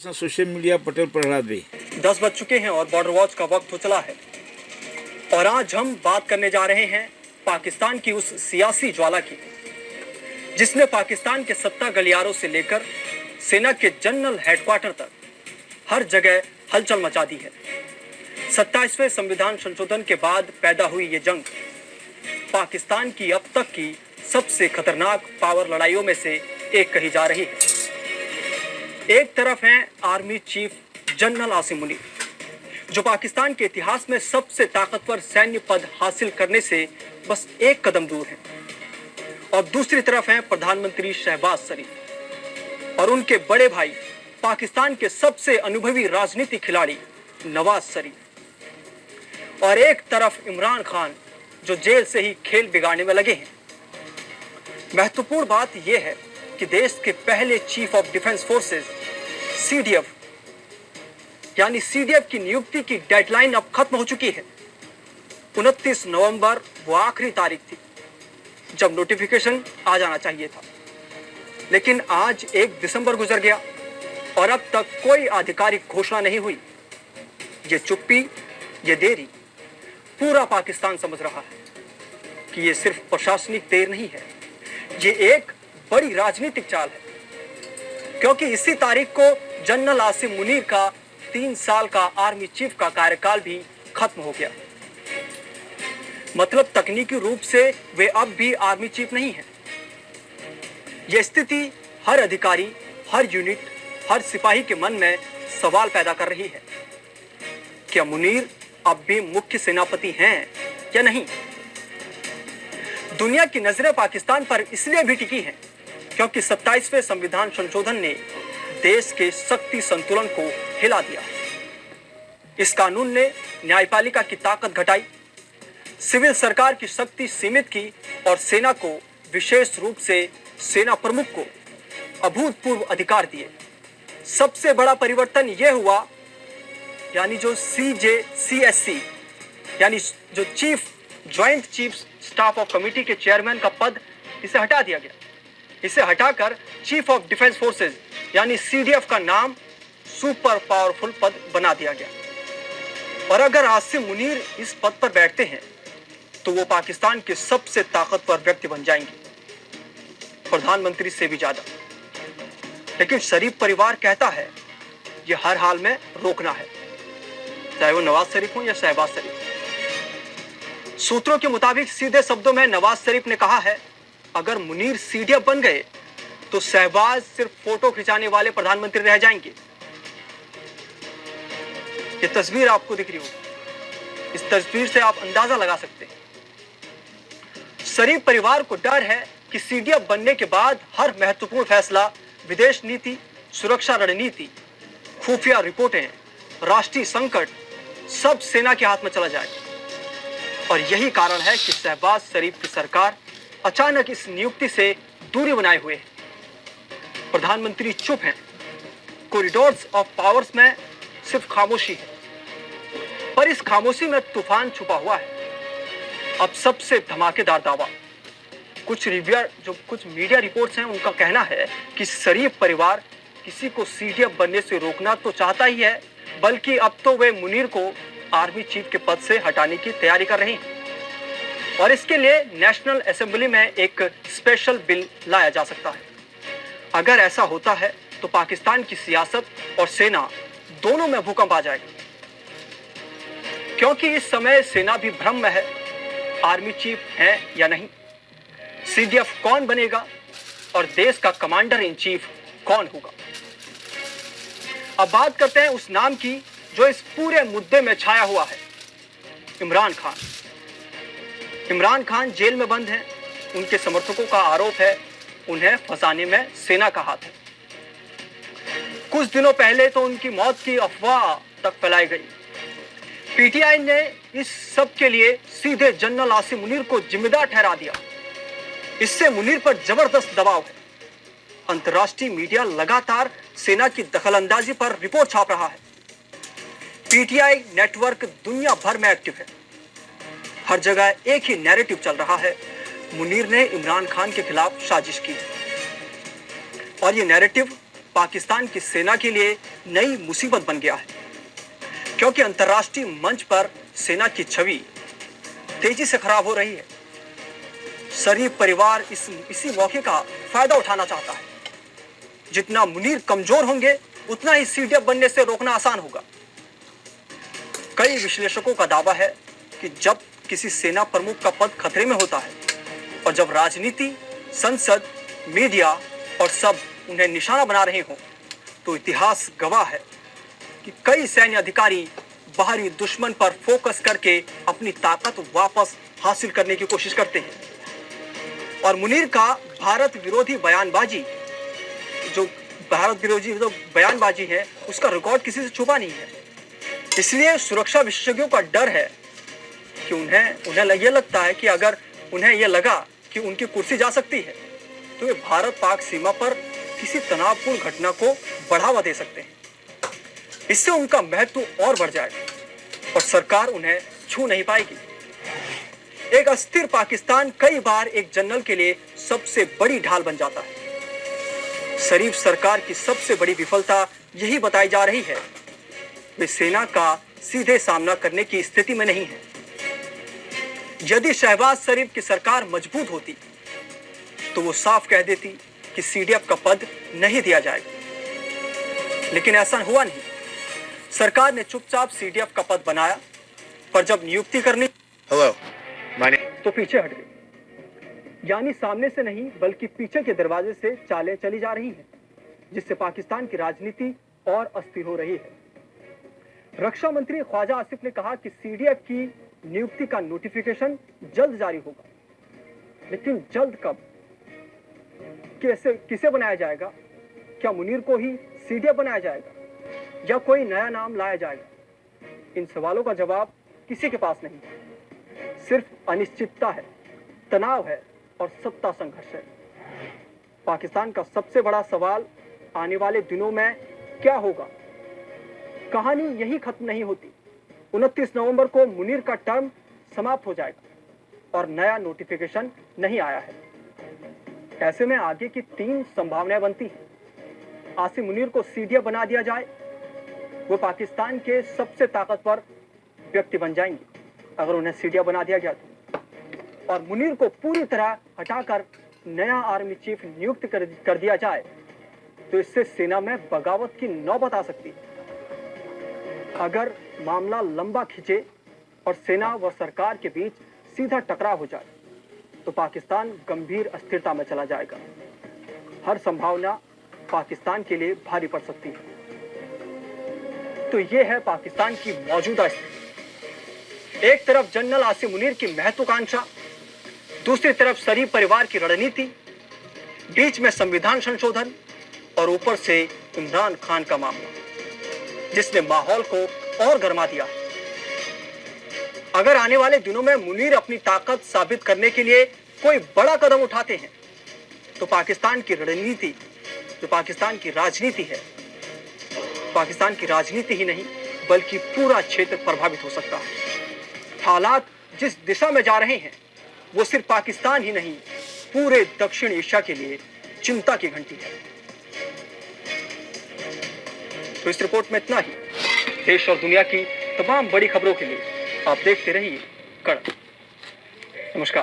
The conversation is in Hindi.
सोशल मीडिया पटेल प्रहलाद भाई 10 बज चुके हैं और बॉर्डर वॉच का वक्त हो चला है। और आज हम बात करने जा रहे हैं पाकिस्तान की उस सियासी ज्वाला की जिसने पाकिस्तान के सत्ता गलियारों से लेकर सेना के जनरल हेडक्वार्टर तक हर जगह हलचल मचा दी है। 27वें संविधान संशोधन के बाद पैदा हुई ये जंग पाकिस्तान की अब तक की सबसे खतरनाक पावर लड़ाइयों में से एक कही जा रही है। एक तरफ हैं army chief general Asim Munir, जो पाकिस्तान के इतिहास में सबसे ताकतवर सैन्य पद हासिल करने से बस एक कदम दूर हैं, और दूसरी तरफ हैं प्रधानमंत्री शहबाज शरीफ और उनके बड़े भाई पाकिस्तान के सबसे अनुभवी राजनीतिक खिलाड़ी नवाज शरीफ, और एक तरफ इमरान खान जो जेल से ही खेल बिगाड़ने में लगे हैं। महत्वपूर्ण बात यह है कि देश के पहले chief of defence forces CDF यानी सीडीएफ की नियुक्ति की डेडलाइन अब खत्म हो चुकी है। 29 नवंबर वो आखिरी तारीख थी जब नोटिफिकेशन आ जाना चाहिए था, लेकिन आज 1 दिसंबर गुजर गया और अब तक कोई आधिकारिक घोषणा नहीं हुई। ये चुप्पी, ये देरी पूरा पाकिस्तान समझ रहा है कि ये सिर्फ प्रशासनिक देर नहीं है, ये एक बड़ी राजनीतिक चाल है, क्योंकि इसी तारीख को जनरल आसिम मुनीर का 3 साल का आर्मी चीफ का कार्यकाल भी खत्म हो गया। मतलब तकनीकी रूप से वे अब भी आर्मी चीफ नहीं हैं। यह स्थिति हर अधिकारी, हर यूनिट, हर सिपाही के मन में सवाल पैदा कर रही है, क्या मुनीर अब भी मुख्य सेनापति हैं या नहीं। दुनिया की नजरें पाकिस्तान पर इसलिए भी टिकी हैं क्योंकि 27वें संविधान संशोधन ने देश के शक्ति संतुलन को हिला दिया। इस कानून ने न्यायपालिका की ताकत घटाई, सिविल सरकार की शक्ति सीमित की और सेना को, विशेष रूप से सेना प्रमुख को अभूतपूर्व अधिकार दिए। सबसे बड़ा परिवर्तन यह हुआ, यानी जो CJCSC यानी जो joint chief staff of committee के चेयरमैन का पद, इसे हटा दिया गया। इसे हटाकर चीफ ऑफ डिफेंस फोर्सेस यानी CDF का नाम सुपर पावरफुल पद बना दिया गया। और अगर आसिम मुनीर इस पद पर बैठते हैं तो वो पाकिस्तान के सबसे ताकतवर व्यक्ति बन जाएंगे, प्रधानमंत्री से भी ज्यादा। लेकिन शरीफ परिवार कहता है ये हर हाल में रोकना है, चाहे वो नवाज शरीफ हो या शहबाज शरीफ। सूत्रों के मुताबिक सीधे शब्दों में नवाज शरीफ ने कहा है, अगर मुनीर CDF बन गए तो शहबाज सिर्फ फोटो खिंचाने वाले प्रधानमंत्री रह जाएंगे। ये तस्वीर आपको दिख रही होगी, इस तस्वीर से आप अंदाजा लगा सकते हैं। शरीफ परिवार को डर है कि CDF बनने के बाद हर महत्वपूर्ण फैसला, विदेश नीति, सुरक्षा रणनीति, खुफिया रिपोर्टें, राष्ट्रीय संकट सब सेना के हाथ में चला जाए। और यही कारण है कि शहबाज शरीफ की सरकार अचानक इस नियुक्ति से दूरी बनाए हुए है। प्रधानमंत्री चुप हैं, कॉरिडोर्स ऑफ पावर्स में सिर्फ खामोशी है, पर इस खामोशी में तूफान छुपा हुआ है। अब सबसे धमाकेदार दावा, कुछ मीडिया रिपोर्ट्स हैं, उनका कहना है कि शरीफ परिवार किसी को CDF बनने से रोकना तो चाहता ही है, बल्कि अब तो वे मुनीर को आर्मी चीफ के पद से हटाने की तैयारी कर रहे हैं। और इसके लिए नेशनल असेंबली में एक स्पेशल बिल लाया जा सकता है। अगर ऐसा होता है तो पाकिस्तान की सियासत और सेना दोनों में भूकंप आ जाएगा, क्योंकि इस समय सेना भी भ्रम में है, आर्मी चीफ है या नहीं, CDF कौन बनेगा और देश का कमांडर इन चीफ कौन होगा। अब बात करते हैं उस नाम की जो इस पूरे मुद्दे में छाया हुआ है, इमरान खान। इमरान खान जेल में बंद हैं। उनके समर्थकों का आरोप है उन्हें फंसाने में सेना का हाथ है। कुछ दिनों पहले तो उनकी मौत की अफवाह तक फैलाई गई। PTI ने इस सब के लिए सीधे जनरल आसिम मुनीर को जिम्मेदार ठहरा दिया। इससे मुनीर पर जबरदस्त दबाव है। अंतर्राष्ट्रीय मीडिया लगातार सेना की दखलंदाजी पर रिपोर्ट छाप रहा है। PTI नेटवर्क दुनिया भर में एक्टिव है। हर जगह एक ही नैरेटिव चल रहा है, मुनीर ने इमरान खान के खिलाफ साजिश की। और ये नैरेटिव पाकिस्तान की सेना के लिए नई मुसीबत बन गया है, क्योंकि अंतर्राष्ट्रीय मंच पर सेना की छवि तेजी से खराब हो रही है। शरीफ परिवार इसी मौके का फायदा उठाना चाहता है। जितना मुनीर कमजोर होंगे उतना ही सीडीएफ बनने से रोकना आसान होगा। कई विश्लेषकों का दावा है कि जब किसी सेना प्रमुख का पद खतरे में होता है और जब राजनीति, संसद, मीडिया और सब उन्हें निशाना बना रहे हों, तो इतिहास गवाह है कि कई सैन्य अधिकारी बाहरी दुश्मन पर फोकस करके अपनी ताकत वापस हासिल करने की कोशिश करते हैं। और मुनीर का भारत विरोधी बयानबाजी है, उसका रिकॉर्ड किसी से छुपा नहीं है। इसलिए सुरक्षा विशेषज्ञों का डर है कि उन्हें ये लगता है कि अगर उन्हें यह लगा कि उनकी कुर्सी जा सकती है, तो वे भारत पाक सीमा पर किसी तनावपूर्ण घटना को बढ़ावा दे सकते हैं। इससे उनका महत्व और बढ़ जाएगा और सरकार उन्हें छू नहीं पाएगी। एक अस्थिर पाकिस्तान कई बार एक जनरल के लिए सबसे बड़ी ढाल बन जाता है। शरीफ सरकार की सबसे बड़ी विफलता यही बताई जा रही है, वे सेना का सीधे सामना करने की स्थिति में नहीं है। यदि शहबाज शरीफ की सरकार मजबूत होती तो वो साफ कह देती कि सीडीएफ का पद नहीं दिया जाएगा, लेकिन ऐसा हुआ नहीं। सरकार ने चुपचाप सीडीएफ का पद बनाया, पर जब नियुक्ति करनी तो पीछे हट गई। यानी सामने से नहीं बल्कि पीछे के दरवाजे से चालें चली जा रही हैं, जिससे पाकिस्तान की राजनीति और अस्थिर हो रही है। रक्षा मंत्री ख्वाजा आसिफ ने कहा कि सीडीएफ की नियुक्ति का नोटिफिकेशन जल्द जारी होगा, लेकिन जल्द कब, किसे बनाया जाएगा? क्या मुनीर को ही सीडीएफ बनाया जाएगा या कोई नया नाम लाया जाएगा? इन सवालों का जवाब किसी के पास नहीं है। सिर्फ अनिश्चितता है, तनाव है और सत्ता संघर्ष है। पाकिस्तान का सबसे बड़ा सवाल आने वाले दिनों में क्या होगा? कहानी यही खत्म नहीं होती। 29 नवंबर को मुनीर का टर्म समाप्त हो जाएगा और नया नोटिफिकेशन नहीं आया है। ऐसे में आगे की 3 संभावनाएं बनती हैं। आसिम मुनीर को सीडीएफ बना दिया जाए, वो पाकिस्तान के सबसे ताकतवर व्यक्ति बन जाएंगे अगर उन्हें सीडीएफ बना दिया गया तो, और मुनीर को पूरी तरह हटाकर नया आर्मी चीफ नियुक्त कर दिया जाए तो इससे सेना में बगावत की नौबत आ सकती है। अगर मामला लंबा खिंचे और सेना व सरकार के बीच सीधा टकराव हो जाए तो पाकिस्तान गंभीर अस्थिरता में चला जाएगा। हर संभावना पाकिस्तान के लिए भारी पड़ सकती है। तो ये है पाकिस्तान की मौजूदा स्थिति। एक तरफ जनरल आसिम मुनीर की महत्वाकांक्षा, दूसरी तरफ शरीफ परिवार की रणनीति, बीच में संविधान संशोधन और ऊपर से इमरान खान का मामला, जिसने माहौल को और गर्मा दिया। अगर आने वाले दिनों में मुनीर अपनी ताकत साबित करने के लिए कोई बड़ा कदम उठाते हैं तो पाकिस्तान की रणनीति, जो पाकिस्तान की राजनीति है, पाकिस्तान की राजनीति ही नहीं बल्कि पूरा क्षेत्र प्रभावित हो सकता है। हालात जिस दिशा में जा रहे हैं वो सिर्फ पाकिस्तान ही नहीं, पूरे दक्षिण एशिया के लिए चिंता की घंटी है। तो इस रिपोर्ट में इतना ही। देश और दुनिया की तमाम बड़ी खबरों के लिए आप देखते रहिए कड़क। नमस्कार।